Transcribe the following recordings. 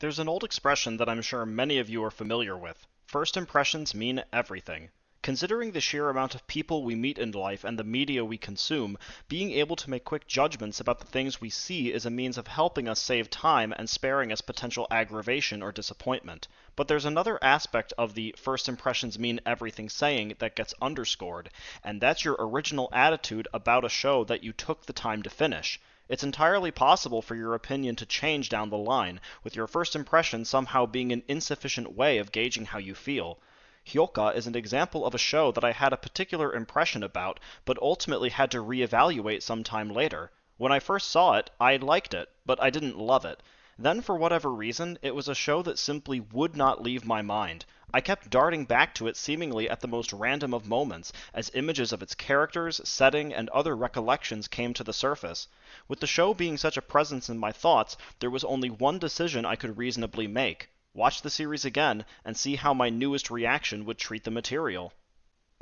There's an old expression that I'm sure many of you are familiar with. First impressions mean everything. Considering the sheer amount of people we meet in life and the media we consume, being able to make quick judgments about the things we see is a means of helping us save time and sparing us potential aggravation or disappointment. But there's another aspect of the first impressions mean everything saying that gets underscored, and that's your original attitude about a show that you took the time to finish. It's entirely possible for your opinion to change down the line, with your first impression somehow being an insufficient way of gauging how you feel. Hyouka is an example of a show that I had a particular impression about, but ultimately had to reevaluate some time later. When I first saw it, I liked it, but I didn't love it. Then, for whatever reason, it was a show that simply would not leave my mind. I kept darting back to it seemingly at the most random of moments, as images of its characters, setting, and other recollections came to the surface. With the show being such a presence in my thoughts, there was only one decision I could reasonably make: watch the series again, and see how my newest reaction would treat the material.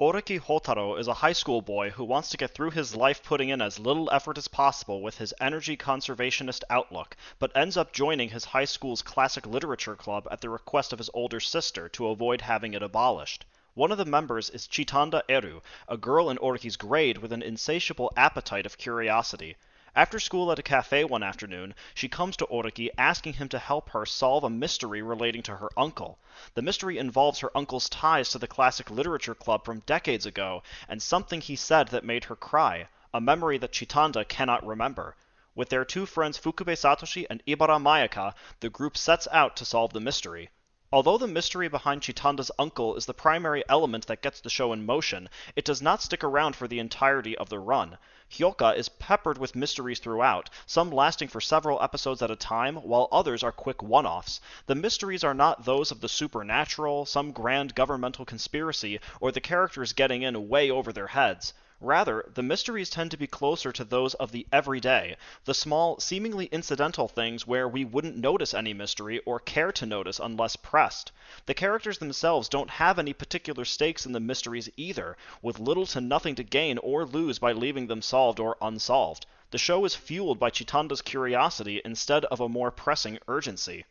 Oriki Hotaro is a high school boy who wants to get through his life putting in as little effort as possible with his energy conservationist outlook, but ends up joining his high school's classic literature club at the request of his older sister to avoid having it abolished. One of the members is Chitanda Eru, a girl in Oriki's grade with an insatiable appetite of curiosity. After school at a cafe one afternoon, she comes to Oriki asking him to help her solve a mystery relating to her uncle. The mystery involves her uncle's ties to the classic literature club from decades ago, and something he said that made her cry, a memory that Chitanda cannot remember. With their two friends Fukube Satoshi and Ibara Mayaka, the group sets out to solve the mystery. Although the mystery behind Chitanda's uncle is the primary element that gets the show in motion, it does not stick around for the entirety of the run. Hyouka is peppered with mysteries throughout, some lasting for several episodes at a time, while others are quick one-offs. The mysteries are not those of the supernatural, some grand governmental conspiracy, or the characters getting in way over their heads. Rather, the mysteries tend to be closer to those of the everyday, the small, seemingly incidental things where we wouldn't notice any mystery or care to notice unless pressed. The characters themselves don't have any particular stakes in the mysteries either, with little to nothing to gain or lose by leaving them solved or unsolved. The show is fueled by Chitanda's curiosity instead of a more pressing urgency.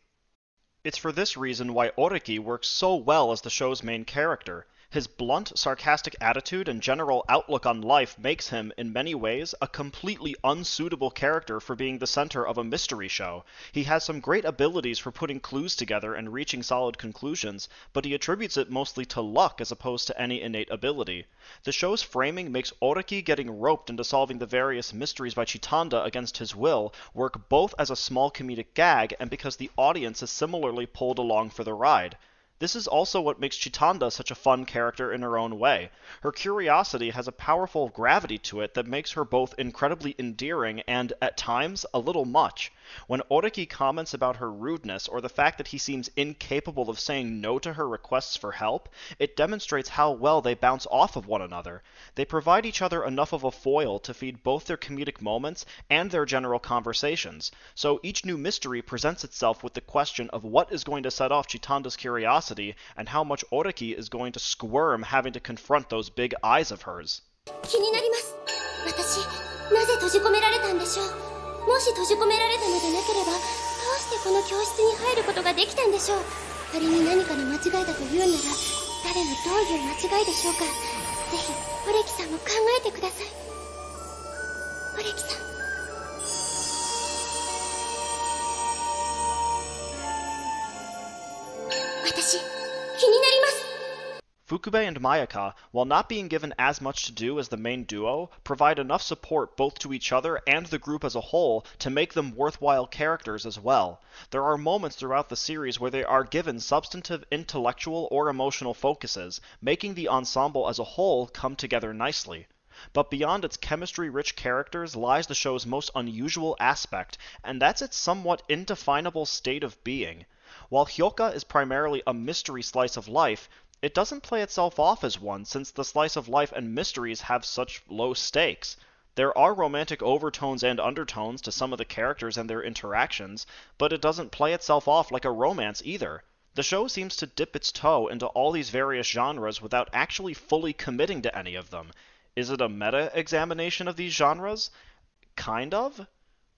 It's for this reason why Oriki works so well as the show's main character. His blunt, sarcastic attitude and general outlook on life makes him, in many ways, a completely unsuitable character for being the center of a mystery show. He has some great abilities for putting clues together and reaching solid conclusions, but he attributes it mostly to luck as opposed to any innate ability. The show's framing makes Oriki getting roped into solving the various mysteries by Chitanda against his will work both as a small comedic gag and because the audience is similarly pulled along for the ride. This is also what makes Chitanda such a fun character in her own way. Her curiosity has a powerful gravity to it that makes her both incredibly endearing and, at times, a little much. When Oriki comments about her rudeness or the fact that he seems incapable of saying no to her requests for help, it demonstrates how well they bounce off of one another. They provide each other enough of a foil to feed both their comedic moments and their general conversations, so each new mystery presents itself with the question of what is going to set off Chitanda's curiosity and how much Oriki is going to squirm having to confront those big eyes of hers. 気になります。私、なぜ閉じ込められたんでしょう。もし閉じ込められたのでなければ、どうしてこの教室に入ることができたんでしょう。仮に何かの間違いだと言うなら、誰のどういう間違いでしょうか。ぜひ、オレキさんも考えてください。オレキさん。私、気になります。Fukube and Mayaka, while not being given as much to do as the main duo, provide enough support both to each other and the group as a whole to make them worthwhile characters as well. There are moments throughout the series where they are given substantive intellectual or emotional focuses, making the ensemble as a whole come together nicely. But beyond its chemistry-rich characters lies the show's most unusual aspect, and that's its somewhat indefinable state of being. While Hyouka is primarily a mystery slice of life, it doesn't play itself off as one since the slice of life and mysteries have such low stakes. There are romantic overtones and undertones to some of the characters and their interactions, but it doesn't play itself off like a romance either. The show seems to dip its toe into all these various genres without actually fully committing to any of them. Is it a meta-examination of these genres? Kind of?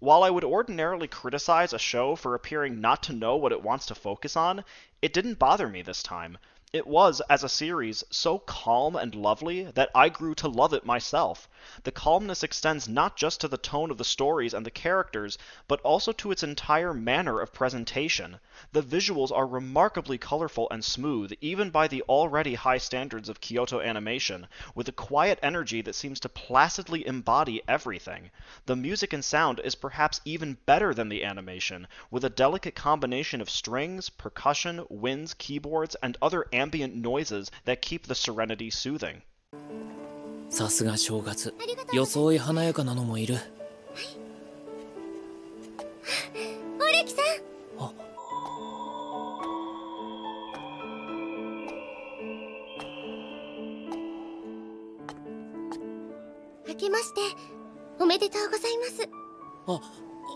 While I would ordinarily criticize a show for appearing not to know what it wants to focus on, it didn't bother me this time. It was, as a series, so calm and lovely that I grew to love it myself. The calmness extends not just to the tone of the stories and the characters, but also to its entire manner of presentation. The visuals are remarkably colorful and smooth, even by the already high standards of Kyoto Animation, with a quiet energy that seems to placidly embody everything. The music and sound is perhaps even better than the animation, with a delicate combination of strings, percussion, winds, keyboards, and other ambient noises that keep the serenity soothing. さすが正月。装い華やかなのもいる。オレキさん。あ。明けましておめでとうございます。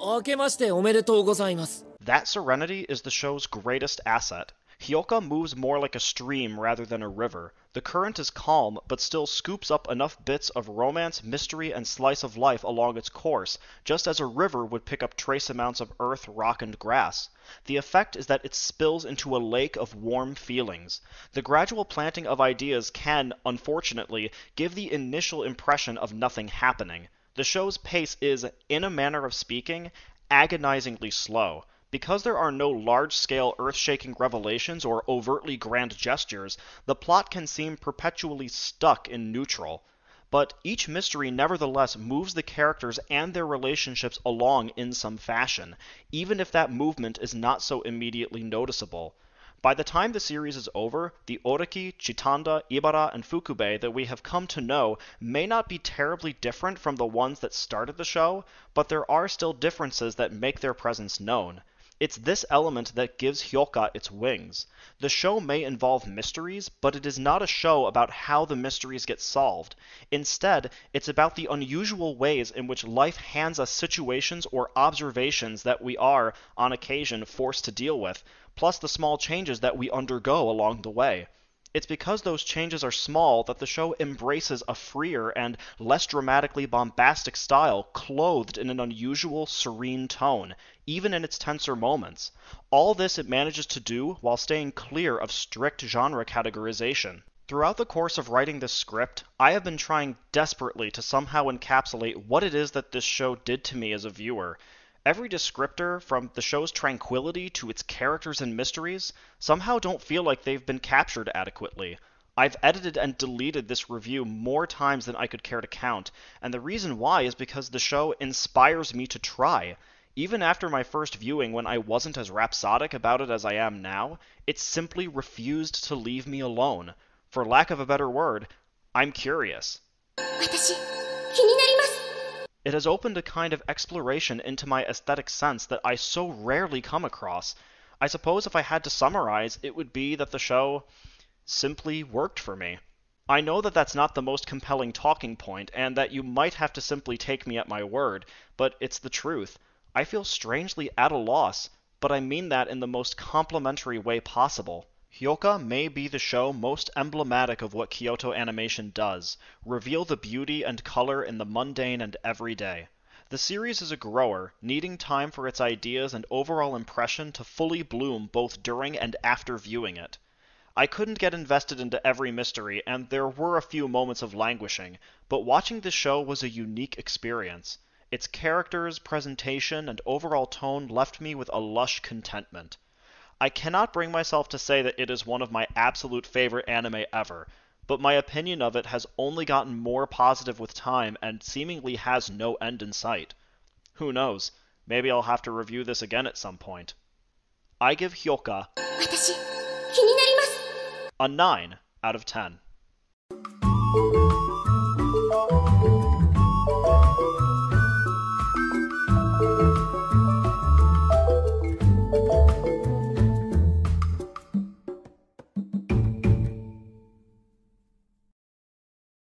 明けましておめでとうございます。That serenity is the show's greatest asset. Hyouka moves more like a stream rather than a river. The current is calm, but still scoops up enough bits of romance, mystery, and slice of life along its course, just as a river would pick up trace amounts of earth, rock, and grass. The effect is that it spills into a lake of warm feelings. The gradual planting of ideas can, unfortunately, give the initial impression of nothing happening. The show's pace is, in a manner of speaking, agonizingly slow. Because there are no large-scale earth-shaking revelations or overtly grand gestures, the plot can seem perpetually stuck in neutral. But each mystery nevertheless moves the characters and their relationships along in some fashion, even if that movement is not so immediately noticeable. By the time the series is over, the Oriki, Chitanda, Ibara, and Fukube that we have come to know may not be terribly different from the ones that started the show, but there are still differences that make their presence known. It's this element that gives Hyouka its wings. The show may involve mysteries, but it is not a show about how the mysteries get solved. Instead, it's about the unusual ways in which life hands us situations or observations that we are, on occasion, forced to deal with, plus the small changes that we undergo along the way. It's because those changes are small that the show embraces a freer and less dramatically bombastic style clothed in an unusual, serene tone, even in its tenser moments. All this it manages to do while staying clear of strict genre categorization. Throughout the course of writing this script, I have been trying desperately to somehow encapsulate what it is that this show did to me as a viewer. Every descriptor, from the show's tranquility to its characters and mysteries, somehow don't feel like they've been captured adequately. I've edited and deleted this review more times than I could care to count, and the reason why is because the show inspires me to try. Even after my first viewing, when I wasn't as rhapsodic about it as I am now, it simply refused to leave me alone. For lack of a better word, I'm curious. 私、気になります。 It has opened a kind of exploration into my aesthetic sense that I so rarely come across. I suppose if I had to summarize, it would be that the show simply worked for me. I know that that's not the most compelling talking point, and that you might have to simply take me at my word, but it's the truth. I feel strangely at a loss, but I mean that in the most complimentary way possible. Hyouka may be the show most emblematic of what Kyoto Animation does, reveal the beauty and color in the mundane and everyday. The series is a grower, needing time for its ideas and overall impression to fully bloom both during and after viewing it. I couldn't get invested into every mystery, and there were a few moments of languishing, but watching this show was a unique experience. Its characters, presentation, and overall tone left me with a lush contentment. I cannot bring myself to say that it is one of my absolute favorite anime ever, but my opinion of it has only gotten more positive with time and seemingly has no end in sight. Who knows, maybe I'll have to review this again at some point. I give Hyouka 私、気になります。 a 9 out of 10.